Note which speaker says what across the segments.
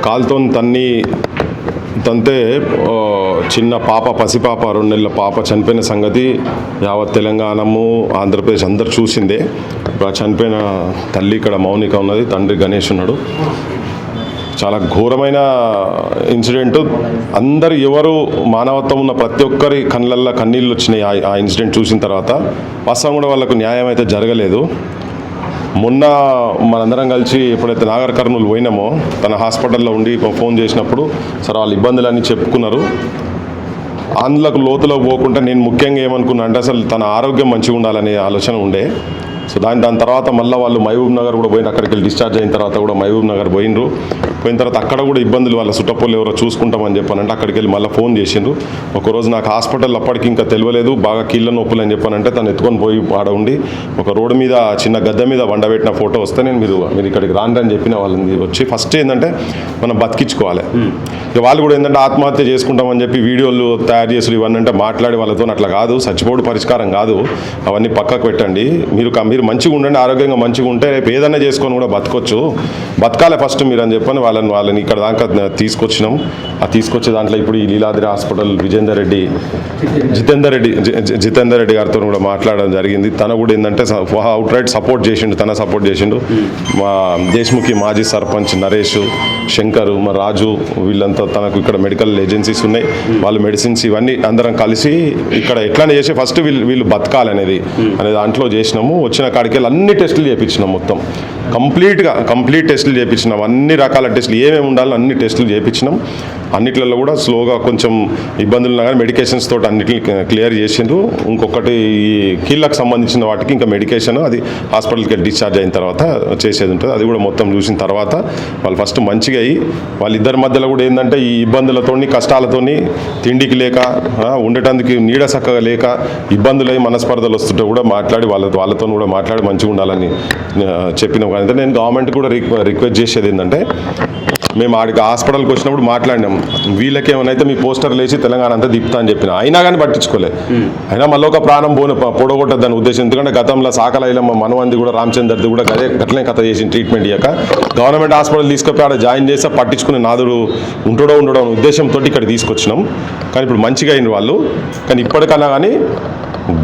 Speaker 1: కాలుతో తంతే చిన్న పాప పసిపాప 2 నెలల పాప చనిపోయిన సంగతి యావత్ తెలంగాణము ఆంధ్రప్రదేశ్ అందరు చూసిందే. చనిపోయిన తల్లి ఇక్కడ మౌనిక ఉన్నది, తండ్రి గణేష్ ఉన్నాడు. చాలా ఘోరమైన ఇన్సిడెంట్. అందరు ఎవరు మానవత్వం ఉన్న ప్రతి ఒక్కరి కళ్ళల్లో కన్నీళ్ళు వచ్చినాయి ఆ ఇన్సిడెంట్ చూసిన తర్వాత. వాస్తవం కూడా వాళ్ళకు న్యాయం అయితే జరగలేదు. మొన్న మనందరం కలిసి ఎప్పుడైతే నాగర్ కర్నూలు పోయినామో తన హాస్పిటల్లో ఉండి ఫోన్ చేసినప్పుడు సరే వాళ్ళ ఇబ్బందులన్నీ చెప్పుకున్నారు. అందులోకి లోతులోకి పోకుండా నేను ముఖ్యంగా ఏమనుకున్నా అంటే అసలు తన ఆరోగ్యం మంచిగా ఉండాలనే ఆలోచన ఉండే. సో దాని తర్వాత మళ్ళీ వాళ్ళు మహబూబ్ నగర్ కూడా పోయిన, అక్కడికి వెళ్ళి డిశ్చార్జ్ అయిన తర్వాత కూడా మహబూబ్ నగర్ పోయిన తర్వాత అక్కడ కూడా ఇబ్బందులు, వాళ్ళ చుట్టపోళ్ళు ఎవరో చూసుకుంటామని చెప్పానంటే అక్కడికి వెళ్ళి మళ్ళీ ఫోన్ చేసిండ్రు. ఒకరోజు నాకు హాస్పిటల్ అప్పటికి ఇంకా తెలియలేదు, బాగా కీళ్ళ నొప్పులు అని చెప్పానంటే తను ఎత్తుకొని పోయి ఆడ ఉండి ఒక రోడ్డు మీద చిన్న గద్దె మీద వండబెట్టిన ఫోటో వస్తే నేను మీరు ఇక్కడికి రాండి అని చెప్పిన వాళ్ళని వచ్చి ఫస్ట్ ఏంటంటే మనం బతికించుకోవాలి. ఇక వాళ్ళు కూడా ఏంటంటే ఆత్మహత్య చేసుకుంటామని చెప్పి వీడియోలు తయారు చేసి ఇవన్నీ అంటే మాట్లాడి వాళ్ళతో అట్లా కాదు, చచ్చిపోవడం పరిష్కారం కాదు, అవన్నీ పక్కకు పెట్టండి. మీరు మంచిగా ఉండండి, ఆరోగ్యంగా మంచిగా ఉంటే రేపు ఏదైనా చేసుకొని కూడా బతకొచ్చు, బతకాలే ఫస్ట్ మీరు అని చెప్పని వాళ్ళని ఇక్కడ దాకా తీసుకొచ్చినాం. ఆ తీసుకొచ్చే దాంట్లో ఇప్పుడు ఈ లీలాద్రి హాస్పిటల్ జితేందర్ రెడ్డి గారితో కూడా మాట్లాడడం జరిగింది. తన కూడా ఏంటంటే అవుట్ రైట్ సపోర్ట్ చేసిండు. మా దేశ్ముఖి మాజీ సర్పంచ్ నరేష్, శంకర్, మా రాజు వీళ్ళంతా తనకు ఇక్కడ మెడికల్ ఏజెన్సీస్ ఉన్నాయి, వాళ్ళు మెడిసిన్స్ ఇవన్నీ అందరం కలిసి ఇక్కడ ఎట్లానే చేసి ఫస్ట్ వీళ్ళు బతకాలనేది అనే దాంట్లో చేసినాము. వచ్చిన కాడికి వెళ్ళి అన్ని టెస్టులు చేయించినాం, మొత్తం కంప్లీట్ టెస్టులు చేయించినాం. అన్ని రకాల టెస్టులు ఏమేమి ఉండాలో అన్ని టెస్టులు చేయించినాం. అన్నిట్లలో కూడా స్లోగా కొంచెం ఇబ్బందులు ఉన్నా కానీ మెడికేషన్స్ తోటి అన్నిటిని క్లియర్ చేసిండ్రు. ఇంకొకటి ఈ కీళ్ళకు సంబంధించిన వాటికి ఇంకా మెడికేషన్ అది హాస్పిటల్కి వెళ్ళి డిశ్చార్జ్ అయిన తర్వాత చేసేది ఉంటుంది. అది కూడా మొత్తం చూసిన తర్వాత వాళ్ళు ఫస్ట్ మంచిగా అయ్యి వాళ్ళిద్దరి మధ్యలో కూడా ఏంటంటే ఈ ఇబ్బందులతోని కష్టాలతోని తిండికి లేక ఉండటానికి నీడ చక్కగా లేక ఇబ్బందులై మనస్పర్ధలు వస్తుంటే కూడా మాట్లాడి వాళ్ళతో కూడా మాట్లాడి మంచిగా ఉండాలని చెప్పినాం. కానీ నేను గవర్నమెంట్ కూడా రిక్వెస్ట్ చేసేది ఏంటంటే మేము ఆడికి హాస్పిటల్కి వచ్చినప్పుడు మాట్లాడినాం, వీళ్ళకి ఏమైనా మీ పోస్టర్లు వేసి తెలంగాణ అంతా దిప్పుతా అని చెప్పిన, అయినా కానీ పట్టించుకోలేదు. అయినా మళ్ళీ ఒక ప్రాణం పొడగొట్టద్దని ఉద్దేశం. ఎందుకంటే గతంలో సాకలైలమ్మ మనవంది కూడా రామచందర్ది కూడా గట్లనే కథ చేసి ట్రీట్మెంట్ ఇయ్యక గవర్నమెంట్ హాస్పిటల్ తీసుకుపోయి ఆడ జాయిన్ చేస్తే పట్టించుకునే నాదుడు ఉండడో అనే ఉద్దేశంతో ఇక్కడ తీసుకొచ్చినాం. కానీ ఇప్పుడు మంచిగా అయిన వాళ్ళు, కానీ ఇప్పటికన్నా కానీ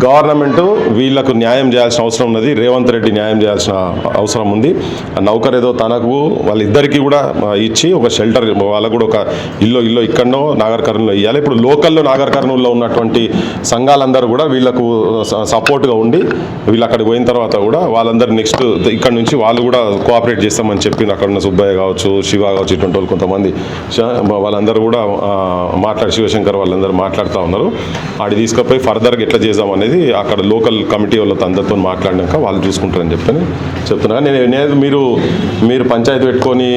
Speaker 1: గవర్నమెంట్ వీళ్లకు న్యాయం చేయాల్సిన అవసరం ఉన్నది. రేవంత్ రెడ్డి న్యాయం చేయాల్సిన అవసరం ఉంది. నౌకర్ ఏదో తనకు వాళ్ళిద్దరికీ కూడా ఇచ్చి ఒక షెల్టర్, వాళ్ళకు కూడా ఒక ఇల్లు ఇక్కడనో నాగర్ కర్నూలులో ఇవ్వాలి. ఇప్పుడు లోకల్లో నాగర్ కర్నూలులో ఉన్నటువంటి సంఘాలందరూ కూడా వీళ్ళకు సపోర్ట్గా ఉండి వీళ్ళు అక్కడికి పోయిన తర్వాత కూడా వాళ్ళందరూ నెక్స్ట్ ఇక్కడ నుంచి వాళ్ళు కూడా కోఆపరేట్ చేస్తామని చెప్పి అక్కడ ఉన్న సుబ్బయ్య కావచ్చు, శివ కావచ్చు, ఇటువంటి వాళ్ళు కొంతమంది వాళ్ళందరూ కూడా శివశంకర్ వాళ్ళందరూ మాట్లాడుతూ ఉన్నారు. ఆడి తీసుకుపోయి ఫర్దర్గా ఎట్లా చేద్దాం అనేది అక్కడ లోకల్ కమిటీ వాళ్ళతో అందరితో మాట్లాడినాక వాళ్ళు చూసుకుంటారని చెప్తున్నా. నేను మీరు పంచాయతీ పెట్టుకొని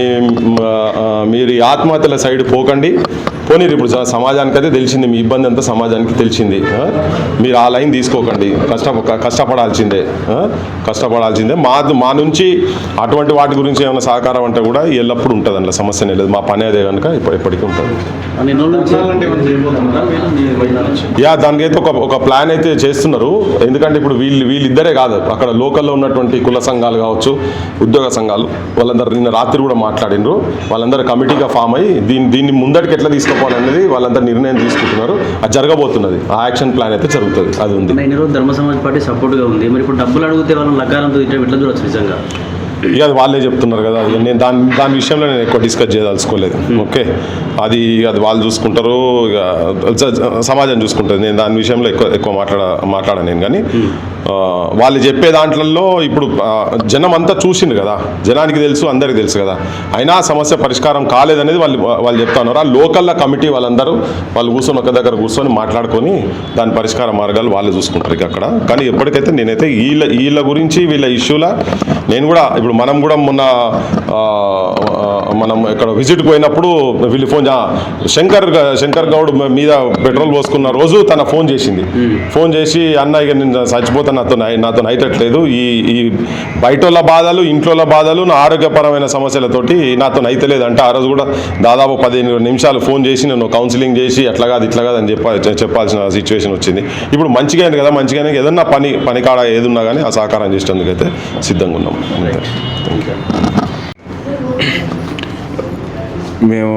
Speaker 1: మీరు ఆత్మహత్యల సైడ్ పోకండి. పోనీరు ఇప్పుడు సమాజానికి అయితే తెలిసింది, మీ ఇబ్బంది అంతా సమాజానికి తెలిసింది. మీరు ఆ లైన్ తీసుకోకండి, కష్టపడాల్సిందే. మా నుంచి అటువంటి వాటి గురించి ఏమైనా సహకారం అంటే కూడా ఎల్లప్పుడూ ఉంటుంది, అందులో సమస్య లేదు. మా పని అదే కనుక ఎప్పటికీ ఉంటుంది. దానికి అయితే ఒక ప్లాన్ అయితే చేస్తున్నారు. ఎందుకంటే ఇప్పుడు వీళ్ళిద్దరే కాదు, అక్కడ లోకల్లో ఉన్నటువంటి కుల సంఘాలు కావచ్చు, ఉద్యోగ సంఘాలు వాళ్ళందరూ నిన్న రాత్రి కూడా మాట్లాడినరు. వాళ్ళందరూ కమిటీగా ఫామ్ అయ్యి దీన్ని ముందటికి ఎట్లా తీసుకోవాలనేది వాళ్ళందరూ నిర్ణయం తీసుకుంటున్నారు. అది జరగబోతున్నది, ఆ యాక్షన్ ప్లాన్ అయితే జరుగుతుంది. అది ఉంది.
Speaker 2: ధర్మ సమాజ్ పార్టీ సపోర్ట్గా ఉంది. మరి ఇప్పుడు డబ్బులు అడిగితే వాళ్ళని లగారంతో ఎట్లా చూడొచ్చు నిజంగా?
Speaker 1: ఇక అది వాళ్ళే చెప్తున్నారు కదా. నేను దాని విషయంలో నేను ఎక్కువ డిస్కస్ చేయదలుచుకోలేదు. ఓకే, అది వాళ్ళు చూసుకుంటారు, ఇక సమాజం చూసుకుంటుంది. నేను దాని విషయంలో ఎక్కువ మాట్లాడాను నేను. కానీ వాళ్ళు చెప్పే దాంట్లో ఇప్పుడు జనం అంతా చూసిండు కదా, జనానికి తెలుసు, అందరికి తెలుసు కదా. అయినా సమస్య పరిష్కారం కాలేదనేది వాళ్ళు చెప్తా ఉన్నారు. ఆ లోకల్ కమిటీ వాళ్ళందరూ వాళ్ళు కూర్చొని ఒక దగ్గర కూర్చొని మాట్లాడుకొని దాని పరిష్కార మార్గాలు వాళ్ళు చూసుకుంటారు ఇక అక్కడ. కానీ ఎప్పటికైతే నేనైతే వీళ్ళ గురించి వీళ్ళ ఇష్యూల నేను కూడా ఇప్పుడు మనం కూడా మొన్న మనం ఇక్కడ విజిట్ పోయినప్పుడు వీళ్ళు శంకర్ గౌడ్ మీద పెట్రోల్ పోసుకున్న రోజు తన ఫోన్ చేసి అన్న ఇక నేను చచ్చిపోతాను, నాతో అయితట్లేదు, ఈ బయటోళ్ళ బాధలు, ఇంట్లో బాధలు, నా ఆరోగ్యపరమైన సమస్యలతోటి నాతో అయితలేదు అంటే ఆ రోజు కూడా దాదాపు 15 నిమిషాలు ఫోన్ చేసి నేను కౌన్సిలింగ్ చేసి అట్లా కాదు ఇట్లా కాదు అని చెప్పాల్సిన సిచ్యువేషన్ వచ్చింది. ఇప్పుడు మంచిగా అయింది కదా, మంచిగానే ఏదన్నా పని కాడ ఏదున్నా కానీ ఆ సహకారం చేసేందుకైతే సిద్ధంగా ఉన్నాం.
Speaker 3: మేము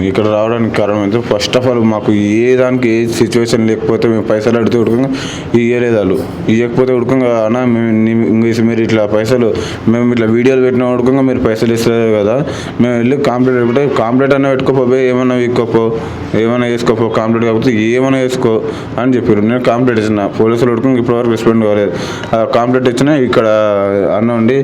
Speaker 3: ఇక్కడ రావడానికి కారణం ఏంటంటే ఫస్ట్ ఆఫ్ ఆల్ మాకు ఏ దానికి ఏ సిచ్యువేషన్ లేకపోతే మేము పైసలు అడిగితే ఉడకంగా ఇవ్వలేదు వాళ్ళు. ఇవ్వకపోతే ఉడకంగా అన్న మీరు ఇట్లా పైసలు మేము ఇట్లా వీడియోలు పెట్టిన ఉడకంగా మీరు పైసలు ఇస్తలేదు కదా, మేము వెళ్ళి కాంప్లీట్ పెట్టుకుంటే కాంప్లీట్ అన్న పెట్టుకోపోయి ఏమన్నా విక్కోపో ఏమైనా వేసుకోపో కాంప్లీట్ కాకపోతే ఏమైనా వేసుకో అని చెప్పారు. నేను కాంప్లీట్ ఇచ్చిన పోలీసులు ఉడకంగా ఇప్పటివరకు రెస్పాండ్ కాలేదు. కాంప్లీట్ ఇచ్చిన ఇక్కడ అన్న ఉండి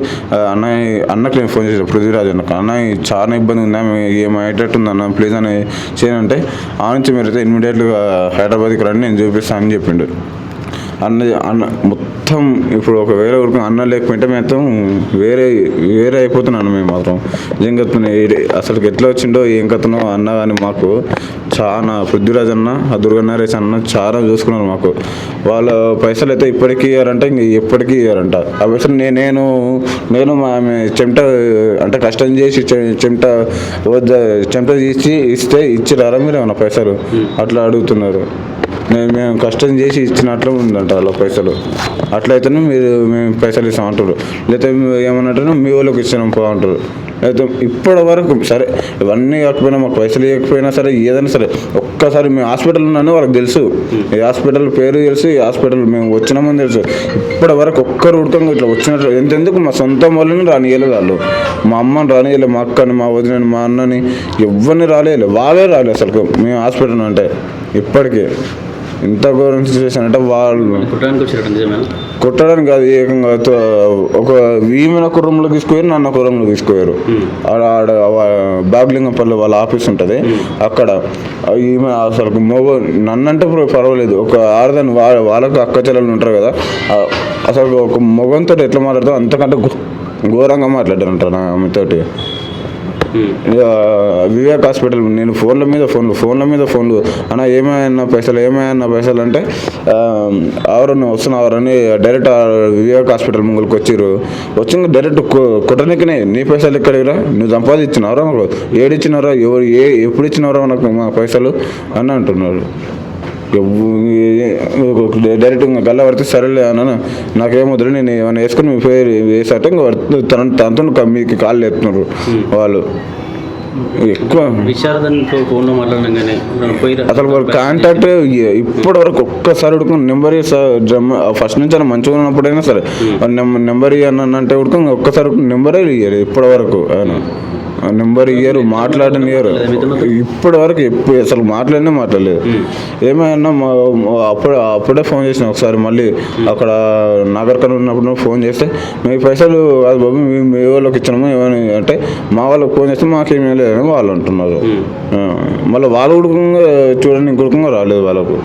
Speaker 3: అన్నకి నేను ఫోన్ చేసాను పృథ్వీరాజ్ అన్నకు, అన్న చాలా ఇబ్బంది ఉందా ఏమయ్యేటట్టు ఉందన్న ప్లీజ్ అని చేయనంటే ఆ నుంచి మీరు అయితే ఇమ్మీడియట్గా హైదరాబాద్కి రండి నేను చూపిస్తాను అని చెప్పిండు. అన్న మొత్తం ఇప్పుడు ఒకవేళ అన్న లేకపోతే మొత్తం వేరే అయిపోతున్నాను మేము మాత్రం. ఏం కత్తున్నా అసలు ఎట్లా వచ్చిండో ఏం కత్తునో అన్న కానీ మాకు చాలా పృథ్వీరాజ్ అన్న ఆ దుర్గన్నారేష్ అన్న చాలా చూసుకున్నారు మాకు. వాళ్ళ పైసలు అయితే ఇప్పటికీ ఇవ్వారంట, ఇంక ఎప్పటికీ ఇవ్వారంట. ఆ పైసలు నేను ఆమె చెమట అంటే కష్టం చేసి చెమట తీసి ఇస్తే ఇచ్చిరారా మీరు ఏమన్నా పైసలు అట్లా అడుగుతున్నారు. మేము కష్టం చేసి ఇచ్చినట్లు ఉందంట వాళ్ళ పైసలు. అట్లయితేనే మేము పైసలు ఇస్తాం అంటారు, లేకపోతే ఏమన్నట్టు మీ వాళ్ళకి ఇచ్చినాం పో అంటారు. అయితే ఇప్పటి వరకు సరే ఇవన్నీ కాకపోయినా మాకు పైసలు ఇవ్వకపోయినా సరే ఏదైనా సరే ఒక్కసారి మేము హాస్పిటల్ ఉన్నాను వాళ్ళకి తెలుసు, ఈ హాస్పిటల్ పేరు తెలుసు, ఈ హాస్పిటల్ మేము వచ్చినామని తెలుసు. ఇప్పటి వరకు ఒక్కరు ఉడకంగా ఇట్లా వచ్చినట్లు ఎంతెందుకు మా సొంత వాళ్ళని రానియలేదు వాళ్ళు. మా అమ్మని రానియలేదు, మా అక్కని, మా వదినని, మా అన్నని ఎవరిని రాలేదు, వాళ్ళే రాలేదు అసలు మేము హాస్పిటల్ అంటే. ఇప్పటికీ ఇంత ఘోరం సిచ్యువేషన్ అంటే వాళ్ళు కొట్టడానికి కాదు, ఏకంగా ఒక ఈమెను ఒక రూమ్లో తీసుకుపోయారు, నన్ను ఒక రూమ్లో తీసుకుపోయారు. ఆడ బాగ్లింగంపల్లి వాళ్ళ ఆఫీస్ ఉంటుంది అక్కడ. ఈమె అసలు నన్నంటే పర్వాలేదు, ఒక ఆడదాన్ని వాళ్ళకు అక్క చెల్లెలు ఉంటారు కదా, అసలు ఒక మొగంతో ఎట్లా మాట్లాడతావు అంతకంటే ఘోరంగా మాట్లాడారంటారు ఆమెతోటి. వివేక్ హాస్పిటల్ నేను ఫోన్ల మీద ఫోన్లు అన్న ఏమైనా పైసలు అంటే ఎవరన్నా వస్తున్నారని డైరెక్ట్ వివేక్ హాస్పిటల్ ముంగలికి వచ్చి డైరెక్ట్ కొట్టనికనే నీ పైసలు ఎక్కడిరా, నువ్వు సంపాదించినారా, ఏడిచ్చినారా, ఎప్పుడు ఇచ్చినారా నాకు మా పైసలు అని అంటున్నారు. డైరెక్ట్ ఇంకా గల్ల పడితే సరేలే అన్న నాకేమొద్దు నేను ఏమైనా వేసుకుని మీ పేరు వేసాట ఇంకా తనతో మీకు కాళ్ళు ఎత్తున్నారు వాళ్ళు. ఎక్కువ అసలు వాళ్ళ కాంటాక్ట్ ఇప్పటి వరకు ఒక్కసారి ఉడుకుని నెంబర్ ఫస్ట్ నుంచి ఆయన మంచిగా ఉన్నప్పుడైనా సరే నెంబర్ ఇవ్వను అంటే ఉడుకుని ఒక్కసారి నెంబరే ఇయ్యారు ఇప్పటి వరకు. ఆయన నెంబర్ ఇయ్యరు, మాట్లాడనియరు ఇప్పటి వరకు అసలు మాట్లాడలేదు. ఏమైనా అప్పుడే ఫోన్ చేసిన ఒకసారి మళ్ళీ అక్కడ నాగర్కర్నూల్ ఉన్నప్పుడు ఫోన్ చేస్తే మీ పైసలు అది బాబు మీ వాళ్ళకి ఇచ్చినాము ఏమని అంటే మా వాళ్ళకి ఫోన్ చేస్తే మాకేమీ లేదని వాళ్ళు అంటున్నారు. మళ్ళీ వాళ్ళు ఉడకంగా చూడండి ఇంకొడకంగా రాలేదు, వాళ్ళకు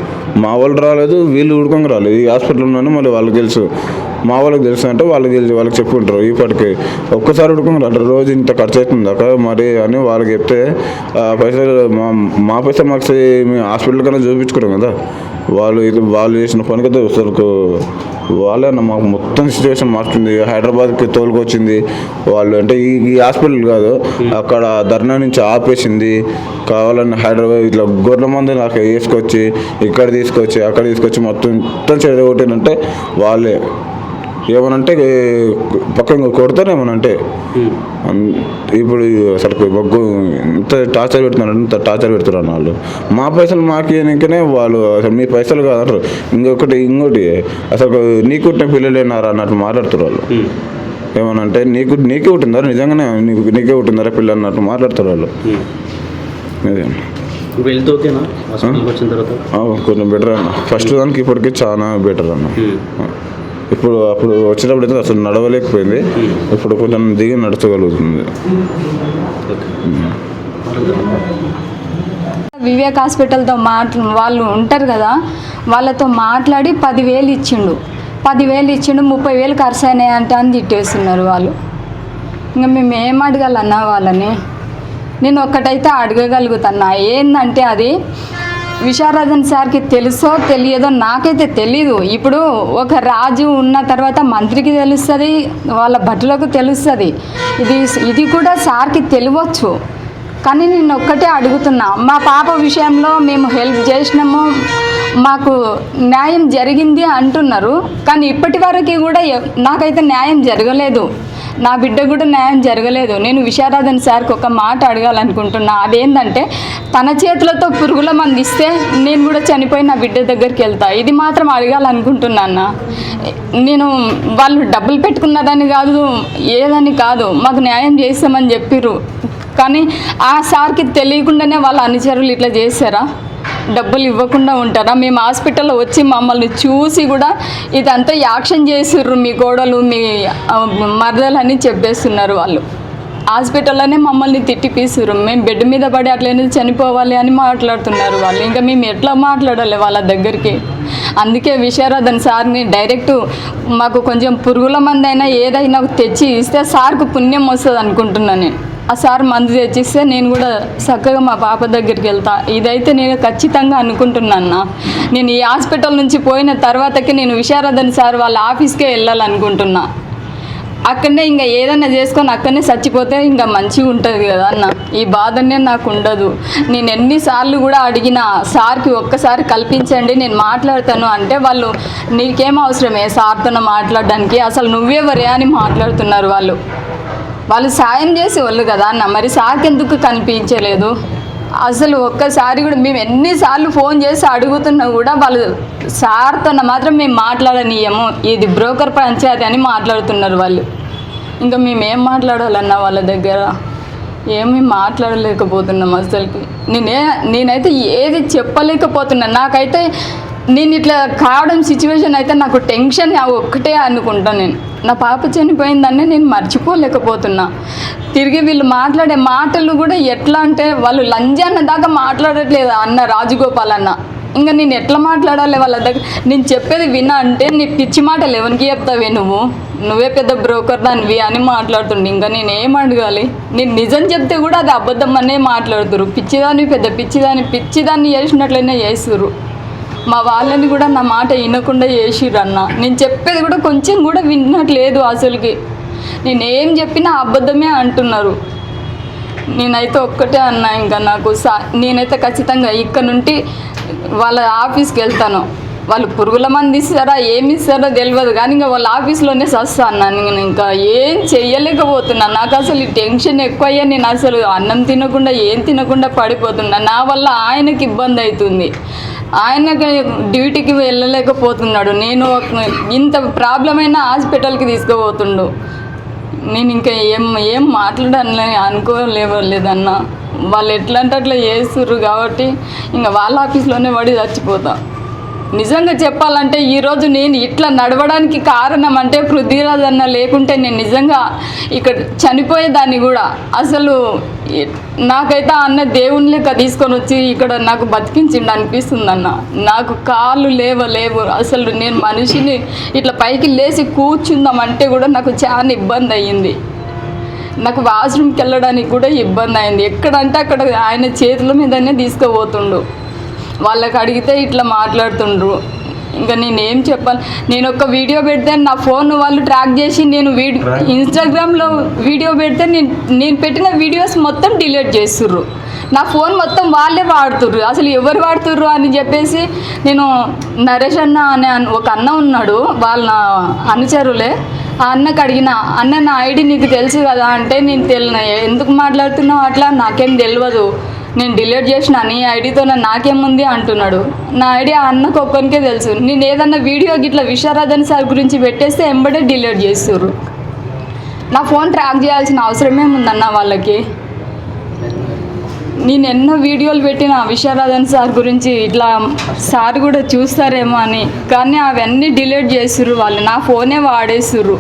Speaker 3: మా వాళ్ళు రాలేదు, వీళ్ళు ఉడకంగా రాలేదు. ఈ హాస్పిటల్ ఉన్నాను మళ్ళీ వాళ్ళకి తెలుసు, మా వాళ్ళకి తెలుసు అంటే వాళ్ళకి చెప్పుకుంటారు. ఇప్పటికి ఒక్కసారి ఉడుకుంటారు రోజు ఇంత ఖర్చు అవుతుంది అక్కడ మరి అని వాళ్ళకి చెప్తే పైసలు మా పైసలు మాకు మేము హాస్పిటల్ కన్నా చూపించుకోవడం కదా, వాళ్ళు చేసిన పనికైతే అసలు వాళ్ళే మాకు మొత్తం సిచ్యువేషన్ మార్చింది. హైదరాబాద్కి తోలుకొచ్చింది వాళ్ళు, అంటే ఈ హాస్పిటల్ కాదు అక్కడ ధర్నా నుంచి ఆపేసింది. కావాలని హైదరాబాద్ ఇట్లా గొర్రెల మంది నాకు వేసుకొచ్చి ఇక్కడ తీసుకొచ్చి అక్కడ తీసుకొచ్చి మొత్తం చెడగొట్టినంటే వాళ్ళే. ఏమనంటే పక్కన కొడతారు ఏమనంటే ఇప్పుడు అసలు ఇంత టార్చర్ పెడుతున్నారు వాళ్ళు. మా పైసలు మాకేనే వాళ్ళు అసలు మీ పైసలు కాదంటారు. ఇంకోటి అసలు నీకుట్టిన పిల్లలేనారా అన్నట్టు మాట్లాడుతారు వాళ్ళు. ఏమనంటే నీకే ఉంటుందా నిజంగానే నీకే ఉంటుందా పిల్ల అన్నట్టు మాట్లాడతారు వాళ్ళు. కొంచెం బెటర్ అన్న, ఫస్ట్ దానికి ఇప్పటికీ చాలా బెటర్ అన్న. అప్పుడు వచ్చినప్పుడు అయితే అసలు నడవలేకపోయింది, ఇప్పుడు కొంచెం దిగి నడచగలుగుతుంది.
Speaker 4: వివేక్ హాస్పిటల్తో వాళ్ళు ఉంటారు కదా, వాళ్ళతో మాట్లాడి 10,000 ఇచ్చిండు. 30,000 ఖర్చు అయినాయి అంటే అని తిట్టేస్తున్నారు వాళ్ళు. ఇంకా మేము ఏం అడగాలన్నా వాళ్ళని? నేను ఒక్కటైతే అడగగలుగుతున్నా, ఏంటంటే అది విశారదన్ సార్కి తెలుసో తెలియదో నాకైతే తెలీదు. ఇప్పుడు ఒక రాజు ఉన్న తర్వాత మంత్రికి తెలుస్తుంది, వాళ్ళ భటులకు తెలుస్తుంది. ఇది కూడా సార్కి తెలియవచ్చు. కానీ నేను ఒక్కటే అడుగుతున్నా, మా పాప విషయంలో మేము హెల్ప్ చేసినాము, మాకు న్యాయం జరిగింది అంటున్నారు. కానీ ఇప్పటి వరకు కూడా నాకైతే న్యాయం జరగలేదు. నా బిడ్డ కూడా న్యాయం జరగలేదు. నేను విశారాధన్ సార్కి ఒక మాట అడగాలనుకుంటున్నా. అదేంటంటే తన చేతులతో పురుగుల మంది ఇస్తే నేను కూడా చనిపోయి నా బిడ్డ దగ్గరికి వెళ్తా. ఇది మాత్రం అడగాలనుకుంటున్నా అన్న. నేను వాళ్ళు డబ్బులు పెట్టుకున్నారని కాదు, ఏదని కాదు, మాకు న్యాయం చేస్తామని చెప్పిర్రు. కానీ ఆ సార్కి తెలియకుండానే వాళ్ళ అనుచరులు ఇట్లా చేశారా? డబ్బులు ఇవ్వకుండా ఉంటారా? మేము హాస్పిటల్లో వచ్చి మమ్మల్ని చూసి కూడా ఇదంతా యాక్షన్ చేసిర్రు, మీ కోడలు మీ మరదలని చెప్పేస్తున్నారు. వాళ్ళు హాస్పిటల్లోనే మమ్మల్ని తిట్టిపీసిర్రు. మేము బెడ్ మీద పడి అట్లనే చనిపోవాలి అని మాట్లాడుతున్నారు వాళ్ళు. ఇంకా మేము ఎట్లా మాట్లాడాలి వాళ్ళ దగ్గరికి? అందుకే విశారదన్ సార్ని డైరెక్ట్ మాకు కొంచెం పురుగుల మంది అయినా ఏదైనా తెచ్చి ఇస్తే సార్కు పుణ్యం వస్తుంది అనుకుంటున్నాను నేను. ఆ సార్ మందు తెచ్చిస్తే నేను కూడా చక్కగా మా పాప దగ్గరికి వెళ్తా. ఇదైతే నేను ఖచ్చితంగా అనుకుంటున్నాను. నేను ఈ హాస్పిటల్ నుంచి పోయిన తర్వాతకి నేను విశారదన్ సార్ వాళ్ళ ఆఫీస్కే వెళ్ళాలనుకుంటున్నా. అక్కడనే ఇంకా ఏదైనా చేసుకొని అక్కడనే చచ్చిపోతే ఇంకా మంచిగా ఉంటుంది కదా అన్న. ఈ బాధనే నాకు ఉండదు. నేను ఎన్నిసార్లు కూడా అడిగిన సార్కి ఒక్కసారి కల్పించండి, నేను మాట్లాడతాను అంటే వాళ్ళు నీకేం అవసరమే సార్తో మాట్లాడడానికి, అసలు నువ్వెవరే అని మాట్లాడుతున్నారు వాళ్ళు. వాళ్ళు సాయం చేసేవాళ్ళు కదా అన్న, మరి సార్కి ఎందుకు కనిపించలేదు? అసలు ఒక్కసారి కూడా మేము ఎన్నిసార్లు ఫోన్ చేసి అడుగుతున్నా కూడా వాళ్ళు సార్తో మాత్రం మేము మాట్లాడనీయము, ఇది బ్రోకర్ పంచాయతీ అని మాట్లాడుతున్నారు వాళ్ళు. ఇంకా మేమేం మాట్లాడాలన్న వాళ్ళ దగ్గర? ఏమీ మాట్లాడలేకపోతున్నాం అసలుకి. నేనైతే ఏది చెప్పలేకపోతున్నాను. నాకైతే నేను ఇట్లా కావడం సిచ్యువేషన్ అయితే నాకు టెన్షన్ ఒక్కటే అనుకుంటాను. నేను నా పాప చనిపోయిందనే నేను మర్చిపోలేకపోతున్నా. తిరిగి వీళ్ళు మాట్లాడే మాటలు కూడా ఎట్లా అంటే వాళ్ళు లంజాన్న దాకా మాట్లాడట్లేదు అన్న రాజగోపాల్ అన్న. ఇంకా నేను ఎట్లా మాట్లాడాలి వాళ్ళ దగ్గర? నేను చెప్పేది వినా అంటే నీ పిచ్చి మాటలు ఎవరికి చెప్తావే నువ్వే పెద్ద బ్రోకర్ దానివి అని మాట్లాడుతుండే. ఇంకా నేను ఏం అడగాలి? నేను నిజం చెప్తే కూడా అది అబద్ధం అనే మాట్లాడుతురు. పిచ్చిదాన్ని పెద్ద పిచ్చిదాన్ని చేసినట్లయినా చేస్తురు. మా వాళ్ళని కూడా నా మాట వినకుండా చేసిర్రు అన్న. నేను చెప్పేది కూడా కొంచెం కూడా వినట్లేదు అసలుకి. నేనేం చెప్పినా అబద్ధమే అంటున్నారు. నేనైతే ఒక్కటే అన్నా, ఇంకా నాకు నేనైతే ఖచ్చితంగా ఇక్కడ నుండి వాళ్ళ ఆఫీస్కి వెళ్తాను. వాళ్ళు పురుగుల మంది ఇస్తారా ఏమి ఇస్తారో తెలియదు, కానీ ఇంకా వాళ్ళ ఆఫీస్లోనే చస్తా అన్నాను. నేను ఇంకా ఏం చెయ్యలేకపోతున్నాను. నాకు అసలు ఈ టెన్షన్ ఎక్కువ అయ్యా. నేను అసలు అన్నం తినకుండా ఏం తినకుండా పడిపోతున్నా. నా వల్ల ఆయనకి ఇబ్బంది అవుతుంది. ఆయనకి డ్యూటీకి వెళ్ళలేకపోతున్నాడు. నేను ఇంత ప్రాబ్లం అయినా హాస్పిటల్కి తీసుకుపోతుండు. నేను ఇంకా ఏం మాట్లాడాలని అనుకోలేదన్న. వాళ్ళు ఎట్లా అంటే అట్లా చేస్తుర్రు కాబట్టి ఇంకా వాళ్ళ ఆఫీస్లోనే పడి చచ్చిపోతా. నిజంగా చెప్పాలంటే ఈరోజు నేను ఇట్లా నడవడానికి కారణం అంటే పృథ్వీరాజ్ అన్న లేకుంటే నేను నిజంగా ఇక్కడ చనిపోయేదాన్ని కూడా. అసలు నాకైతే అన్న దేవుని లెక్క తీసుకొని వచ్చి ఇక్కడ నాకు బతికించిండు అనిపిస్తుంది అన్న. నాకు కాళ్ళు లేవు. అసలు నేను మనిషిని ఇట్లా పైకి లేచి కూర్చుందామంటే కూడా నాకు చాలా ఇబ్బంది అయ్యింది. నాకు వాష్రూమ్కి వెళ్ళడానికి కూడా ఇబ్బంది అయింది. ఎక్కడంటే అక్కడ ఆయన చేతుల మీదనే తీసుకుపోతుండు. వాళ్ళకి అడిగితే ఇట్లా మాట్లాడుతుండ్రు. ఇంకా నేనేం చెప్పాలి? నేను ఒక వీడియో పెడితే నా ఫోన్ వాళ్ళు ట్రాక్ చేసి నేను ఇన్స్టాగ్రామ్లో వీడియో పెడితే నేను పెట్టిన వీడియోస్ మొత్తం డిలీట్ చేస్తుర్రు. నా ఫోన్ మొత్తం వాళ్ళే వాడుతుర్రు. అసలు ఎవరు వాడుతుర్రు అని చెప్పేసి నేను నరేష్ అన్న అనే ఒక అన్న ఉన్నాడు, వాళ్ళ అనుచరులే. ఆ అన్నకు అడిగిన, అన్న నా ఐడి నీకు తెలుసు కదా అంటే, నేను ఎందుకు మాట్లాడుతున్నావు అట్లా? నాకేం తెలియదు, నేను డిలీట్ చేసిన, నీ ఐడితో నాకేముంది అంటున్నాడు. నా ఐడి ఆ అన్నకు ఒక్కరికే తెలుసు. నేను ఏదన్నా వీడియో గిట్లా విశారదన్ సార్ గురించి పెట్టేస్తే ఎంబడే డిలీట్ చేస్తుర్రు. నా ఫోన్ ట్రాక్ చేయాల్సిన అవసరమేముందన్న వాళ్ళకి? నేను ఎన్నో వీడియోలు పెట్టిన విశారదన్ సార్ గురించి, ఇట్లా సార్ కూడా చూస్తారేమో అని, కానీ అవన్నీ డిలీట్ చేస్తుర్రు వాళ్ళు. నా ఫోనే వాడేస్తుర్రు.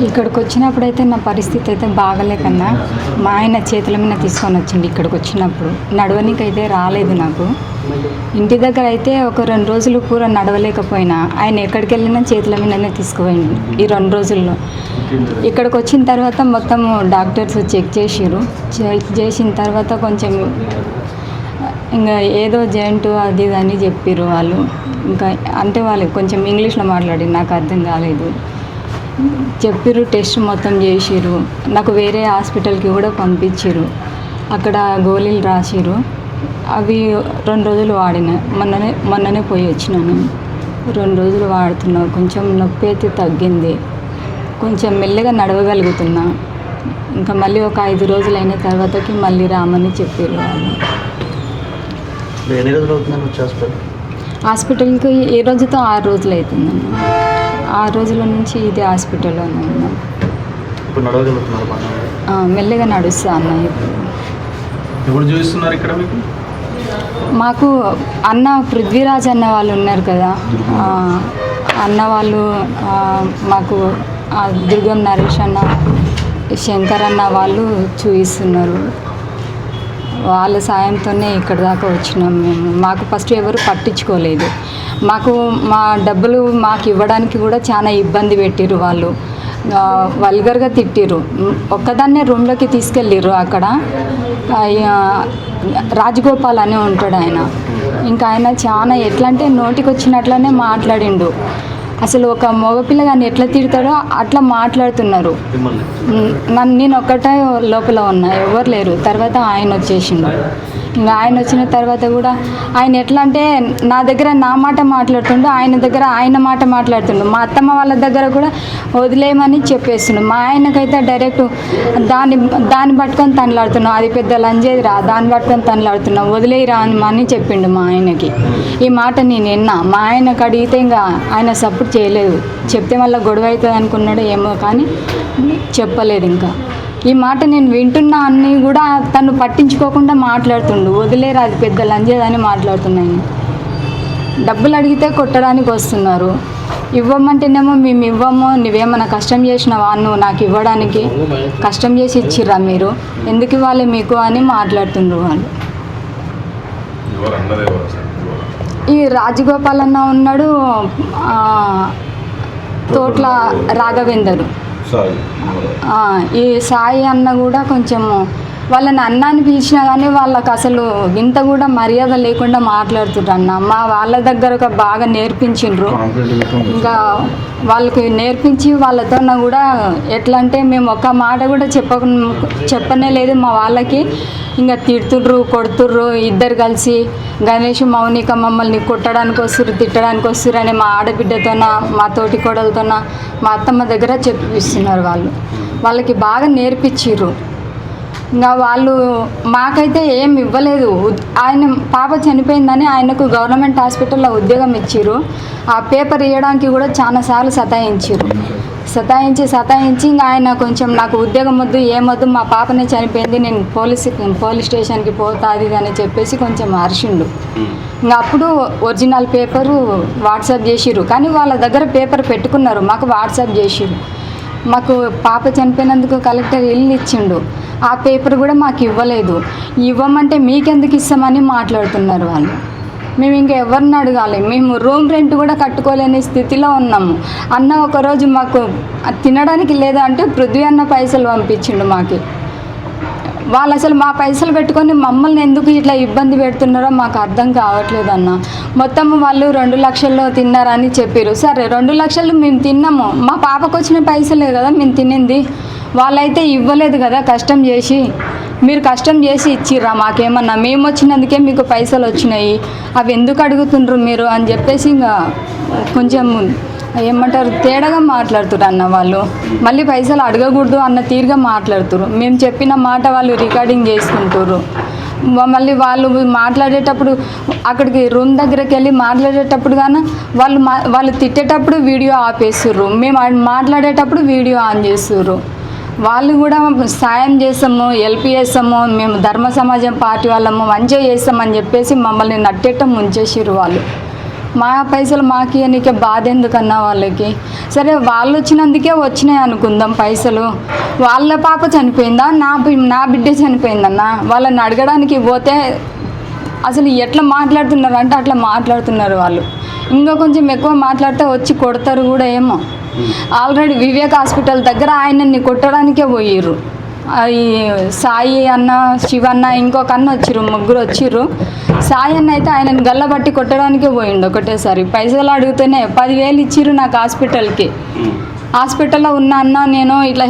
Speaker 4: ఇక్కడికి వచ్చినప్పుడైతే నా పరిస్థితి అయితే బాగలేకన్నా, మా ఆయన చేతుల మీద తీసుకొని వచ్చింది. ఇక్కడికి వచ్చినప్పుడు నడవనికైతే రాలేదు నాకు. ఇంటి దగ్గర అయితే ఒక 2 రోజులు పూర నడవలేకపోయినా, ఆయన ఎక్కడికి వెళ్ళినా చేతుల మీదనే తీసుకుపోయింది ఈ 2 రోజుల్లో. ఇక్కడికి వచ్చిన తర్వాత మొత్తం డాక్టర్స్ చెక్ చేసిరు. చెక్ చేసిన తర్వాత కొంచెం ఇంకా ఏదో జాయింట్ అది ఇది అని చెప్పారు వాళ్ళు. ఇంకా అంటే వాళ్ళు కొంచెం ఇంగ్లీష్లో మాట్లాడి నాకు అర్థం కాలేదు. చెప్పారు, టెస్ట్ మొత్తం చేసిర్రు, నాకు వేరే హాస్పిటల్కి కూడా పంపించారు. అక్కడ గోళీలు రాసిర్రు, అవి 2 రోజులు వాడిన. మొన్ననే పోయి వచ్చినాను. 2 రోజులు వాడుతున్నా, కొంచెం నొప్పి అయితే తగ్గింది, కొంచెం మెల్లగా నడవగలుగుతున్నా. ఇంకా మళ్ళీ ఒక 5 రోజులు అయిన తర్వాతకి మళ్ళీ రామని చెప్పారు వాళ్ళు.
Speaker 2: ఎన్ని రోజులు అవుతుందని వచ్చి
Speaker 4: హాస్పిటల్కి ఈ రోజుతో 6 రోజులు అవుతుందన్న. 6 రోజుల నుంచి ఇదే హాస్పిటల్లోనే ఉన్నాం.
Speaker 2: ఇప్పుడు నడవగలుగుతున్నారు బాగా?
Speaker 4: మెల్లగా నడుస్తా అన్న.
Speaker 2: ఎప్పుడు చూపిస్తున్నారు ఇక్కడ మీకు?
Speaker 4: మాకు అన్న పృథ్వీరాజ్ అన్న వాళ్ళు ఉన్నారు కదా, అన్న వాళ్ళు మాకు దుర్గం నరేష్ అన్న, శంకర్ అన్న వాళ్ళు చూపిస్తున్నారు. వాళ్ళ సాయంతోనే ఇక్కడ దాకా వచ్చినాం మేము. మాకు ఫస్ట్ ఎవరు పట్టించుకోలేదు. మా డబ్బులు మాకు ఇవ్వడానికి కూడా చాలా ఇబ్బంది పెట్టిర్రు వాళ్ళు. వల్గర్గా తిట్టిర్రు. ఒక్కదాన్నే రూమ్లోకి తీసుకెళ్ళిర్రు. అక్కడ రాజగోపాల్ అని ఉంటాడు ఆయన. ఇంకా ఆయన చాలా ఎట్లా అంటే నోటికి వచ్చినట్లనే మాట్లాడిండు. అసలు ఒక మగపిల్ల కానీ ఎట్లా తిడతాడో అట్లా మాట్లాడుతున్నారు. నేను ఒక్కటే లోపల ఉన్నా, ఎవరు లేరు. తర్వాత ఆయన వచ్చేసిండు. ఇంకా ఆయన వచ్చిన తర్వాత కూడా ఆయన ఎట్లా అంటే నా దగ్గర నా మాట మాట్లాడుతుండు, ఆయన దగ్గర ఆయన మాట మాట్లాడుతుండు. మా అత్తమ్మ వాళ్ళ దగ్గర కూడా వదిలేయమని చెప్పేస్తుండు. మా ఆయనకైతే డైరెక్ట్ దాన్ని పట్టుకొని తనలాడుతున్నావు, అది పెద్ద లంజేది రా, దాన్ని పట్టుకొని తనలాడుతున్నావు, వదిలేయరా అని చెప్పిండు మా ఆయనకి. ఈ మాట నేను విన్నా. మా ఆయనకు అడిగితే ఇంకా ఆయన సపోర్ట్ చేయలేదు. చెప్తే మళ్ళీ గొడవ అవుతుంది అనుకున్నాడు ఏమో, కానీ చెప్పలేదు. ఇంకా ఈ మాట నేను వింటున్నా అన్నీ కూడా తను పట్టించుకోకుండా మాట్లాడుతుండు. వదిలేరా, అది పెద్ద లంజేదని మాట్లాడుతున్నాయి. డబ్బులు అడిగితే కొట్టడానికి వస్తున్నారు. ఇవ్వమంటేనేమో మేము ఇవ్వము, నువ్వేమన్నా కష్టం చేసినావా, నువ్వు నాకు ఇవ్వడానికి కష్టం చేసి ఇచ్చిర్రా మీరు, ఎందుకు ఇవ్వాలి మీకు అని మాట్లాడుతుండ్రు వాళ్ళు. ఈ రాజగోపాల్ అన్న ఉన్నాడు, తోట్ల రాఘవేందరు, ఈ సాయి అన్న కూడా కొంచెం వాళ్ళని అన్నాన్ని పిలిచినా కానీ వాళ్ళకి అసలు ఇంత కూడా మర్యాద లేకుండా మాట్లాడుతుర్రు అన్న. మా వాళ్ళ దగ్గర ఒక బాగా నేర్పించిండ్రు. ఇంకా వాళ్ళకి నేర్పించి వాళ్ళతో కూడా ఎట్లా అంటే మేము ఒక్క మాట కూడా చెప్పనే లేదు మా వాళ్ళకి. ఇంకా తిడుతుర్రు, కొడుతుర్రు. ఇద్దరు కలిసి గణేష్ మౌనిక మమ్మల్ని కొట్టడానికి వస్తుర్రు, తిట్టడానికి వస్తుర్రు అని మా ఆడబిడ్డతోన, మా తోటి కోడలతోన, మా అత్తమ్మ దగ్గర చెప్పిస్తున్నారు. వాళ్ళకి బాగా నేర్పించిర్రు. ఇంకా వాళ్ళు మాకైతే ఏం ఇవ్వలేదు. ఆయన పాప చనిపోయిందని ఆయనకు గవర్నమెంట్ హాస్పిటల్లో ఉద్యోగం ఇచ్చిర్రు. ఆ పేపర్ ఇవ్వడానికి కూడా చాలాసార్లు సతాయించి ఇంకా ఆయన కొంచెం నాకు ఉద్యోగం వద్దు, ఏమొద్దు, మా పాపనే చనిపోయింది, నేను పోలీస్ స్టేషన్కి పోతా అది అని చెప్పేసి కొంచెం అరిచిండు. ఇంకా అప్పుడు ఒరిజినల్ పేపరు వాట్సాప్ చేసిర్రు. కానీ వాళ్ళ దగ్గర పేపర్ పెట్టుకున్నారు, మాకు వాట్సాప్ చేసిర్రు. మాకు పాప చనిపోయినందుకు కలెక్టర్ ఇల్లు ఇచ్చిండు, ఆ పేపర్ కూడా మాకు ఇవ్వలేదు. ఇవ్వమంటే మీకెందుకు ఇస్తామని మాట్లాడుతున్నారు వాళ్ళు. మేము ఇంకా ఎవరిని అడగాలి, మేము రూమ్ రెంట్ కూడా కట్టుకోలేని స్థితిలో ఉన్నాము. అన్న ఒకరోజు మాకు తినడానికి లేదా అంటే పృథ్వీ అన్న పైసలు పంపించిండు మాకు. వాళ్ళు అసలు మా పైసలు పెట్టుకొని మమ్మల్ని ఎందుకు ఇట్లా ఇబ్బంది పెడుతున్నారో మాకు అర్థం కావట్లేదు అన్న. మొత్తం వాళ్ళు 2 లక్షల్లో తిన్నారని చెప్పారు. సరే 2 లక్షలు మేము తిన్నాము, మా పాపకు వచ్చిన పైసలే కదా మేము తినింది. వాళ్ళైతే ఇవ్వలేదు కదా కష్టం చేసి. మీరు కష్టం చేసి ఇచ్చిర్రా మాకేమన్నా, మేము వచ్చినందుకే మీకు పైసలు వచ్చినాయి, అవి ఎందుకు అడుగుతుండ్రు మీరు అని చెప్పేసి ఇంకా కొంచెం ఏమంటారు తేడాగా మాట్లాడుతున్నారు అన్న. వాళ్ళు మళ్ళీ పైసలు అడగకూడదు అన్న తీరుగా మాట్లాడుతున్నారు. మేము చెప్పిన మాట వాళ్ళు రికార్డింగ్ చేసుకుంటారు. మళ్ళీ వాళ్ళు మాట్లాడేటప్పుడు అక్కడికి రూమ్ దగ్గరికి వెళ్ళి మాట్లాడేటప్పుడు కానీ వాళ్ళు తిట్టేటప్పుడు వీడియో ఆపేస్తుర్రు, మేము మాట్లాడేటప్పుడు వీడియో ఆన్ చేస్తుర్రు. వాళ్ళు కూడా సాయం చేస్తాము, హెల్ప్ చేస్తాము, మేము ధర్మ సమాజం పార్టీ వాళ్ళము, మంచిగా చేస్తామని చెప్పేసి మమ్మల్ని నట్టేట ముంచేసిర్రు వాళ్ళు. మా పైసలు మాకు ఇవ్వనీకే బాధ ఎందుకన్నా వాళ్ళకి. సరే వాళ్ళు వచ్చినందుకే వచ్చినాయి అనుకుందాం పైసలు. వాళ్ళ పాప చనిపోయిందా, నా బిడ్డ చనిపోయిందన్నా, వాళ్ళని అడగడానికి పోతే అసలు ఎట్లా మాట్లాడుతున్నారు అంటే అట్లా మాట్లాడుతున్నారు వాళ్ళు. ఇంకా కొంచెం ఎక్కువ మాట్లాడితే వచ్చి కొడతారు కూడా ఏమో. ఆల్రెడీ వివేక్ హాస్పిటల్ దగ్గర ఆయనని కొట్టడానికే పోయిర్రు. ఈ సాయి అన్న శివన్న ఇంకొక అన్న వచ్చిర్రు, ముగ్గురు వచ్చిర్రు. సాయి అన్న అయితే ఆయనను గల్లబట్టి కొట్టడానికే పోయిండు ఒకటేసారి. పైసలు అడిగితేనే 10,000 ఇచ్చిర్రు నాకు హాస్పిటల్కి. హాస్పిటల్లో ఉన్న అన్న నేను ఇట్లా